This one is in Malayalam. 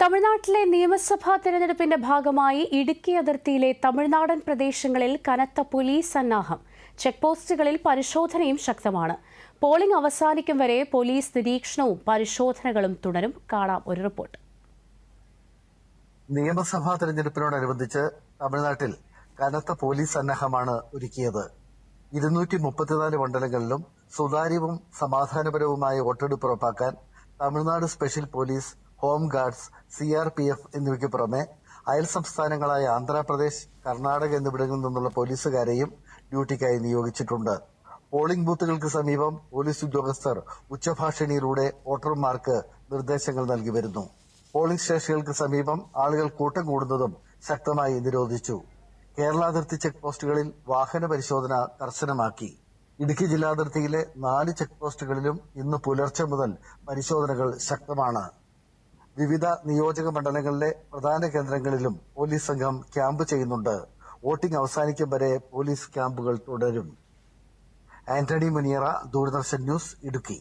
തമിഴ്നാട്ടിലെ നിയമസഭാ തെരഞ്ഞെടുപ്പിന്റെ ഭാഗമായി ഇടുക്കി അതിർത്തിയിലെ തമിഴ്നാടൻ പ്രദേശങ്ങളിൽ കനത്ത പോലീസ് സന്നാഹം. ചെക്ക് പോസ്റ്റുകളിൽ പരിശോധനയും ശക്തമാണ്. പോളിംഗ് അവസാനിക്കും വരെ പോലീസ് നിരീക്ഷണവും പരിശോധനകളും തുടരും. കാണാം ഒരു റിപ്പോർട്ട്. നിയമസഭാ തെരഞ്ഞെടുപ്പിനോടനുബന്ധിച്ച് തമിഴ്നാട്ടിൽ കനത്ത പോലീസ് സന്നാഹമാണ് ഒരുക്കിയത്. 234 മണ്ഡലങ്ങളിലും സുതാര്യവും സമാധാനപരവുമായ വോട്ടെടുപ്പ് ഉറപ്പാക്കാൻ Tamil Nadu special police, home guards, CRPF എന്നിവയ്ക്ക് പുറമെ അയൽ സംസ്ഥാനങ്ങളായ ആന്ധ്രാപ്രദേശ്, കർണാടക എന്നിവിടങ്ങളിൽ നിന്നുള്ള പോലീസുകാരെയും ഡ്യൂട്ടിക്കായി നിയോഗിച്ചിട്ടുണ്ട്. പോളിംഗ് ബൂത്തുകൾക്ക് സമീപം പോലീസ് ഉദ്യോഗസ്ഥർ ഉച്ചഭാഷിണിയിലൂടെ വോട്ടർമാർക്ക് നിർദ്ദേശങ്ങൾ നൽകി വരുന്നു. പോളിംഗ് സ്റ്റേഷനുകൾക്ക് സമീപം ആളുകൾ കൂട്ടം കൂടുന്നതും ശക്തമായി നിരോധിച്ചു. കേരള അതിർത്തി ചെക്ക് പോസ്റ്റുകളിൽ വാഹന പരിശോധന കർശനമാക്കി. ഇടുക്കി ജില്ലാതിർത്തിയിലെ 4 ചെക്ക് പോസ്റ്റുകളിലും ഇന്ന് പുലർച്ചെ മുതൽ പരിശോധനകൾ ശക്തമാണ്. വിവിധ നിയോജക മണ്ഡലങ്ങളിലെ പ്രധാന കേന്ദ്രങ്ങളിലും പോലീസ് സംഘം ക്യാമ്പ് ചെയ്യുന്നുണ്ട്. വോട്ടിംഗ് അവസാനിക്കും വരെ പോലീസ് ക്യാമ്പുകൾ തുടരും. ആന്റണി മുനിയറ, ദൂരദർശൻ ന്യൂസ്, ഇടുക്കി.